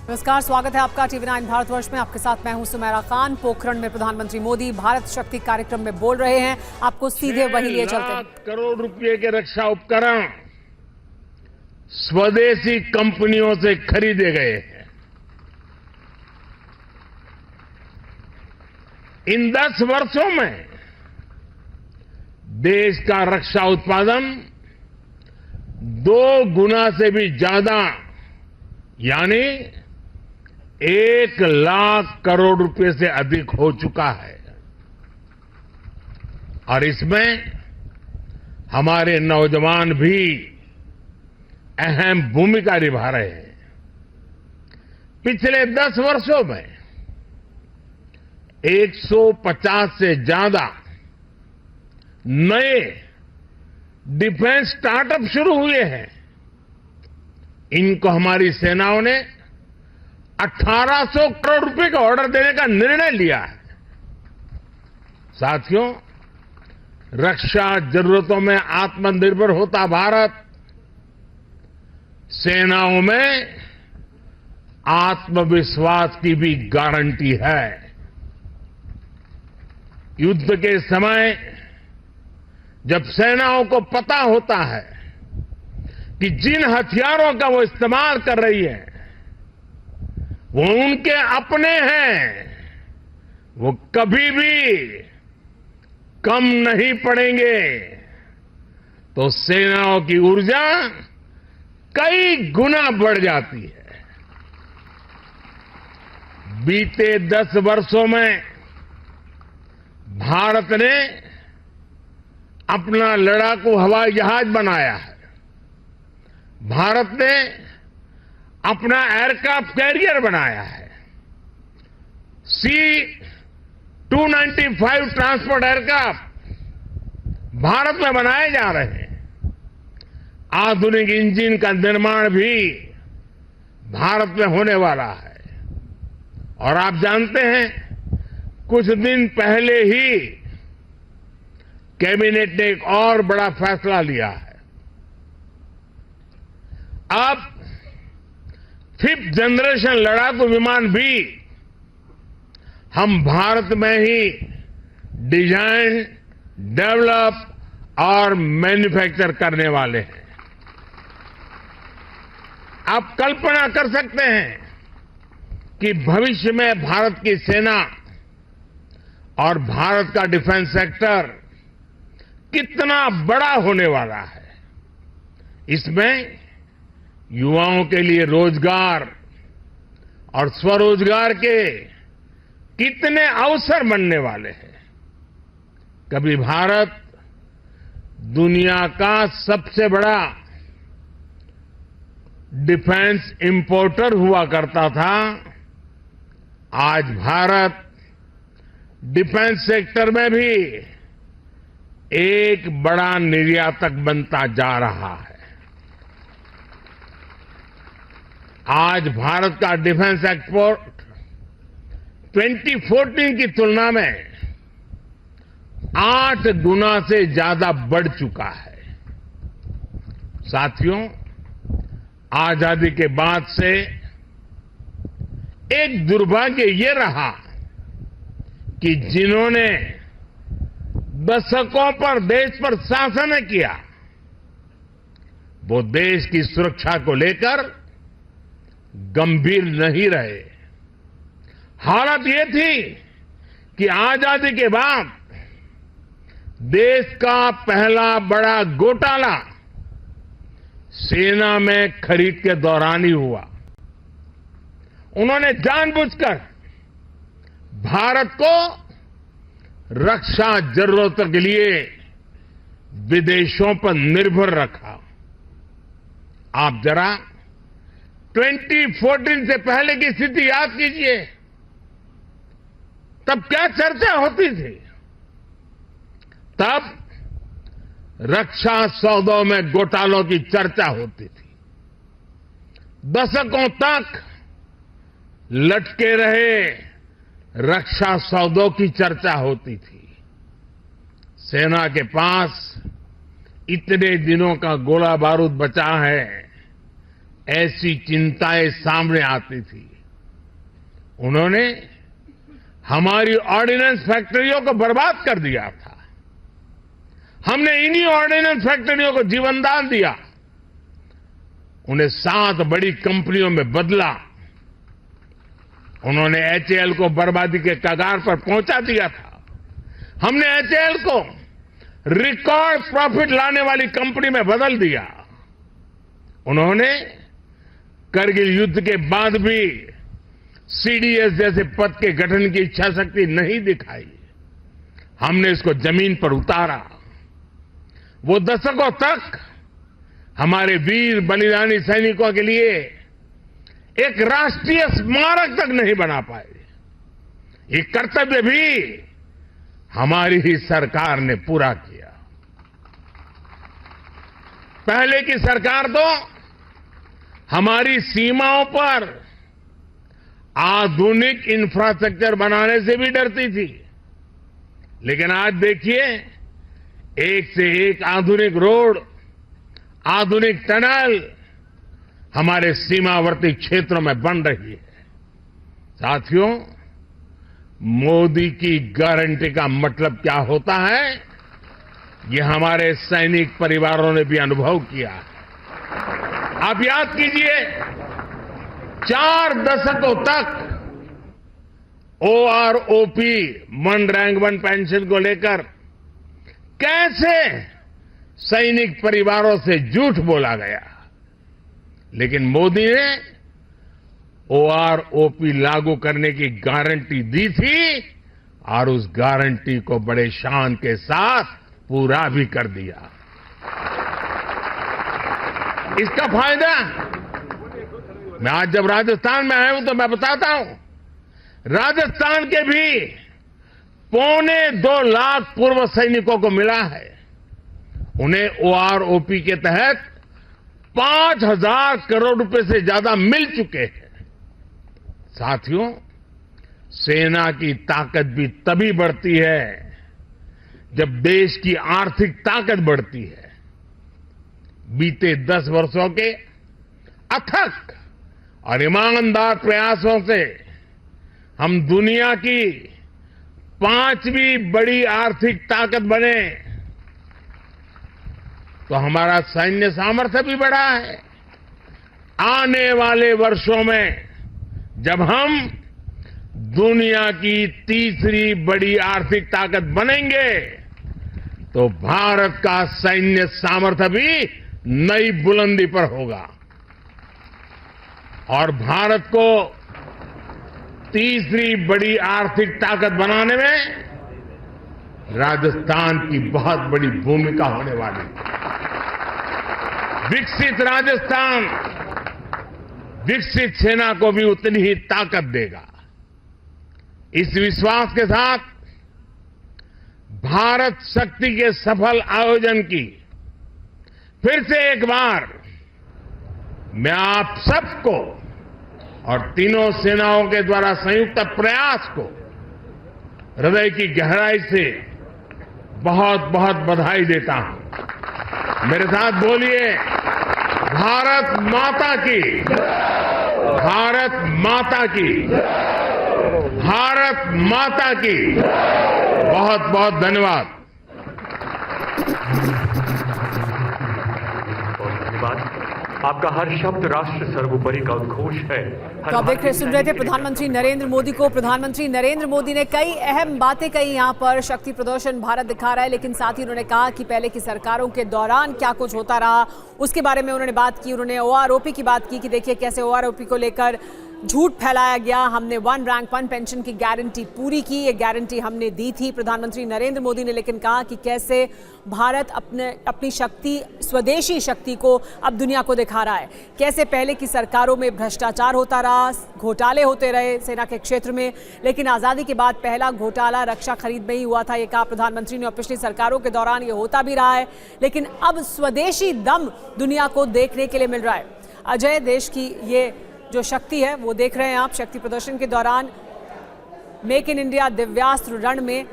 नमस्कार, स्वागत है आपका TV9 भारतवर्ष में। आपके साथ मैं हूं सुमेरा खान। पोखरण में प्रधानमंत्री मोदी भारत शक्ति कार्यक्रम में बोल रहे हैं। आपको सीधे वही लिए चलते हैं। 6 लाख करोड़ रुपए के रक्षा उपकरण स्वदेशी कंपनियों से खरीदे गए हैं। इन 10 वर्षों में देश का रक्षा उत्पादन 2 गुना से भी ज्यादा यानी 1 लाख करोड़ रुपए से अधिक हो चुका है और इसमें हमारे नौजवान भी अहम भूमिका निभा रहे हैं। पिछले 10 वर्षों में 150 से ज्यादा नए डिफेंस स्टार्टअप शुरू हुए हैं। इनको हमारी सेनाओं ने 1800 करोड़ रुपए का ऑर्डर देने का निर्णय लिया है। साथियों, रक्षा जरूरतों में आत्मनिर्भर होता भारत सेनाओं में आत्मविश्वास की भी गारंटी है। युद्ध के समय जब सेनाओं को पता होता है कि जिन हथियारों का वो इस्तेमाल कर रही है वो उनके अपने हैं, वो कभी भी कम नहीं पड़ेंगे, तो सेनाओं की ऊर्जा कई गुना बढ़ जाती है। बीते 10 वर्षों में भारत ने अपना लड़ाकू हवाई जहाज बनाया है। भारत ने अपना एयरक्राफ्ट कैरियर बनाया है। C-295 ट्रांसपोर्ट एयरक्राफ्ट भारत में बनाए जा रहे हैं। आधुनिक इंजन का निर्माण भी भारत में होने वाला है। और आप जानते हैं, कुछ दिन पहले ही कैबिनेट ने एक और बड़ा फैसला लिया है। अब 5th जनरेशन लड़ाकू विमान भी हम भारत में ही डिजाइन, डेवलप और मैन्युफैक्चर करने वाले हैं। आप कल्पना कर सकते हैं कि भविष्य में भारत की सेना और भारत का डिफेंस सेक्टर कितना बड़ा होने वाला है। इसमें युवाओं के लिए रोजगार और स्वरोजगार के कितने अवसर बनने वाले हैं। कभी भारत दुनिया का सबसे बड़ा डिफेंस इंपोर्टर हुआ करता था। आज भारत डिफेंस सेक्टर में भी एक बड़ा निर्यातक बनता जा रहा है। आज भारत का डिफेंस एक्सपोर्ट 2014 की तुलना में 8 गुना से ज्यादा बढ़ चुका है। साथियों, आजादी के बाद से एक दुर्भाग्य ये रहा कि जिन्होंने दशकों पर देश पर शासन किया वो देश की सुरक्षा को लेकर गंभीर नहीं रहे। हालत ये थी कि आजादी के बाद देश का पहला बड़ा घोटाला सेना में खरीद के दौरान ही हुआ। उन्होंने जानबूझकर भारत को रक्षा जरूरतों के लिए विदेशों पर निर्भर रखा। आप जरा 2014 से पहले की स्थिति याद कीजिए। तब क्या चर्चा होती थी? तब रक्षा सौदों में घोटालों की चर्चा होती थी। दशकों तक लटके रहे रक्षा सौदों की चर्चा होती थी। सेना के पास इतने दिनों का गोला बारूद बचा है, ऐसी चिंताएं सामने आती थी, उन्होंने हमारी ऑर्डिनेंस फैक्ट्रियों को बर्बाद कर दिया था। हमने इन्हीं ऑर्डिनेंस फैक्ट्रियों को जीवनदान दिया, उन्हें 7 बड़ी कंपनियों में बदला। उन्होंने एचएएल को बर्बादी के कगार पर पहुंचा दिया था। हमने एचएएल को रिकॉर्ड प्रॉफिट लाने वाली कंपनी में बदल दिया। उन्होंने करगिल युद्ध के बाद भी सीडीएस जैसे पद के गठन की इच्छा शक्ति नहीं दिखाई। हमने इसको जमीन पर उतारा। वो दशकों तक हमारे वीर बलिदानी सैनिकों के लिए एक राष्ट्रीय स्मारक तक नहीं बना पाए। ये कर्तव्य भी हमारी ही सरकार ने पूरा किया। पहले की सरकार तो हमारी सीमाओं पर आधुनिक इंफ्रास्ट्रक्चर बनाने से भी डरती थी, लेकिन आज देखिए एक से एक आधुनिक रोड, आधुनिक टनल हमारे सीमावर्ती क्षेत्रों में बन रही है। साथियों, मोदी की गारंटी का मतलब क्या होता है, ये हमारे सैनिक परिवारों ने भी अनुभव किया है। आप याद कीजिए, 4 दशकों तक OROP, one rank one pension को लेकर कैसे सैनिक परिवारों से झूठ बोला गया, लेकिन मोदी ने ओआरओपी लागू करने की गारंटी दी थी और उस गारंटी को बड़े शान के साथ पूरा भी कर दिया। इसका फायदा मैं आज जब राजस्थान में आया हूं तो मैं बताता हूं, राजस्थान के भी 2.25 लाख पूर्व सैनिकों को मिला है। उन्हें ओआरओपी के तहत 5,000 करोड़ रुपए से ज्यादा मिल चुके हैं। साथियों, सेना की ताकत भी तभी बढ़ती है जब देश की आर्थिक ताकत बढ़ती है। बीते 10 वर्षों के अथक और ईमानदार प्रयासों से हम दुनिया की 5वीं बड़ी आर्थिक ताकत बने, तो हमारा सैन्य सामर्थ्य भी बढ़ा है। आने वाले वर्षों में जब हम दुनिया की 3री बड़ी आर्थिक ताकत बनेंगे, तो भारत का सैन्य सामर्थ्य भी नई बुलंदी पर होगा और भारत को 3री बड़ी आर्थिक ताकत बनाने में राजस्थान की बहुत बड़ी भूमिका होने वाली है। विकसित राजस्थान विकसित सेना को भी उतनी ही ताकत देगा। इस विश्वास के साथ भारत शक्ति के सफल आयोजन की फिर से एक बार मैं आप सबको और तीनों सेनाओं के द्वारा संयुक्त प्रयास को हृदय की गहराई से बहुत बहुत बधाई देता हूं। मेरे साथ बोलिए, भारत माता की, भारत माता की, भारत माता की। बहुत बहुत धन्यवाद। आपका हर शब्द राष्ट्र सर्वोपरि का उद्घोष है। तो आप देख रहे सुन रहे थे प्रधानमंत्री नरेंद्र मोदी को। प्रधानमंत्री नरेंद्र मोदी ने कई अहम बातें कही। यहाँ पर शक्ति प्रदर्शन भारत दिखा रहा है, लेकिन साथ ही उन्होंने कहा कि पहले की सरकारों के दौरान क्या कुछ होता रहा, उसके बारे में उन्होंने बात की। उन्होंने ओआरओपी की बात की कि देखिए कैसे ओआरओपी को लेकर झूठ फैलाया गया। हमने 1 रैंक 1 पेंशन की गारंटी पूरी की, ये गारंटी हमने दी थी प्रधानमंत्री नरेंद्र मोदी ने। लेकिन कहा कि कैसे भारत अपनी शक्ति, स्वदेशी शक्ति को अब दुनिया को दिखा रहा है। कैसे पहले की सरकारों में भ्रष्टाचार होता रहा, घोटाले होते रहे सेना के क्षेत्र में, लेकिन आज़ादी के बाद पहला घोटाला रक्षा खरीद में ही हुआ था, ये कहा प्रधानमंत्री ने। और पिछली सरकारों के दौरान ये होता भी रहा है, लेकिन अब स्वदेशी दम दुनिया को देखने के लिए मिल रहा है। अजय, देश की ये जो शक्ति है वो देख रहे हैं आप। शक्ति प्रदर्शन के दौरान मेक इन इंडिया दिव्यास्त्र रण में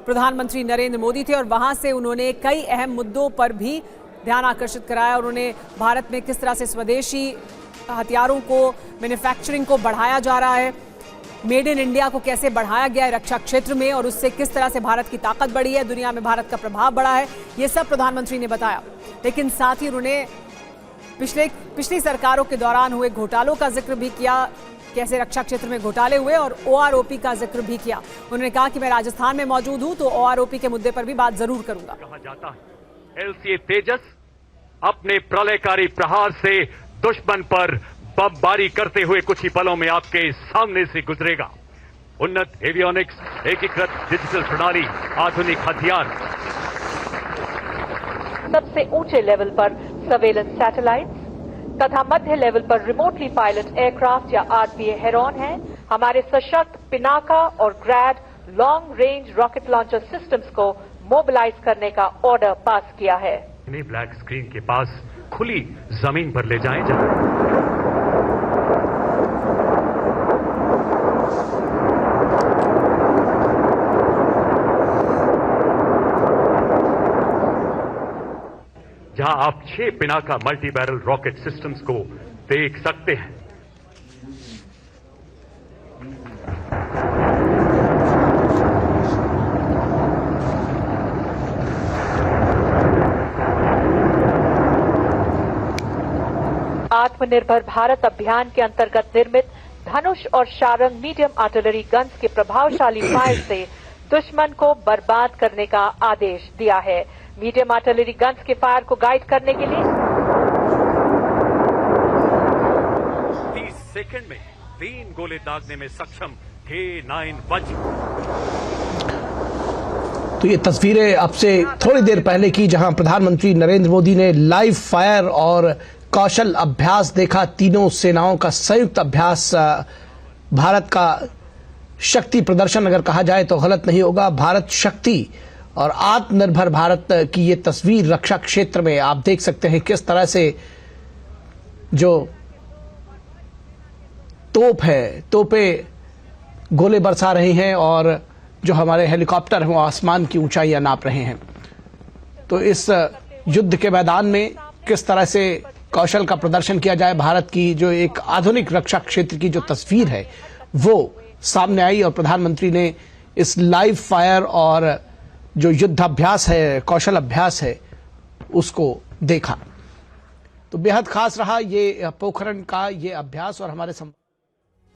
प्रधानमंत्री नरेंद्र मोदी थे और वहां से उन्होंने कई अहम मुद्दों पर भी ध्यान आकर्षित कराया। उन्होंने भारत में किस तरह से स्वदेशी हथियारों को, मैन्युफैक्चरिंग को बढ़ाया जा रहा है, मेड इन इंडिया को कैसे बढ़ाया गया है रक्षा क्षेत्र में और उससे किस तरह से भारत की ताकत बढ़ी है, दुनिया में भारत का प्रभाव बढ़ा है, ये सब प्रधानमंत्री ने बताया। लेकिन साथ ही उन्होंने पिछली सरकारों के दौरान हुए घोटालों का जिक्र भी किया, कैसे रक्षा क्षेत्र में घोटाले हुए, और OROP का जिक्र भी किया। उन्होंने कहा कि मैं राजस्थान में मौजूद हूं तो OROP के मुद्दे पर भी बात जरूर करूंगा। कहा जाता है LCA तेजस अपने प्रलयकारी प्रहार से दुश्मन पर बमबारी करते हुए कुछ ही पलों में आपके सामने से गुजरेगा। उन्नत एवियोनिक्स, एकीकृत डिजिटल प्रणाली, आधुनिक हथियार, सबसे ऊंचे लेवल पर सर्वेलेंस सैटेलाइट्स तथा मध्य लेवल पर रिमोटली पायलट एयरक्राफ्ट या RPA हेरॉन है। हमारे सशक्त पिनाका और Grad long range rocket launcher systems को मोबिलाइज करने का ऑर्डर पास किया है। इन्हें ब्लैक स्क्रीन के पास खुली जमीन पर ले जाएं जहां आप 6 Pinaka multi barrel rocket systems को देख सकते हैं। आत्मनिर्भर भारत अभियान के अंतर्गत निर्मित धनुष और शारंग मीडियम आर्टिलरी गन्स के प्रभावशाली फायर से दुश्मन को बर्बाद करने का आदेश दिया है। मीडियम आर्टिलरी गन्स के फायर को गाइड करने के लिए 30 सेकंड में 3 गोले दागने में सक्षम K9 वज्र। तो ये तस्वीरें अब से थोड़ी देर पहले की, जहां प्रधानमंत्री नरेंद्र मोदी ने लाइव फायर और कौशल अभ्यास देखा। तीनों सेनाओं का संयुक्त अभ्यास, भारत का शक्ति प्रदर्शन अगर कहा जाए तो गलत नहीं होगा। भारत शक्ति और आत्मनिर्भर भारत की ये तस्वीर रक्षा क्षेत्र में आप देख सकते हैं किस तरह से जो तोप है, तोपें गोले बरसा रही हैं और जो हमारे हेलीकॉप्टर हैं वो आसमान की ऊंचाइयां नाप रहे हैं। तो इस युद्ध के मैदान में किस तरह से कौशल का प्रदर्शन किया जाए, भारत की जो एक आधुनिक रक्षा क्षेत्र की जो तस्वीर है वो सामने आई और प्रधानमंत्री ने इस लाइव फायर और जो युद्धाभ्यास है, कौशल अभ्यास है, उसको देखा। तो बेहद खास रहा ये पोखरण का ये अभ्यास और हमारे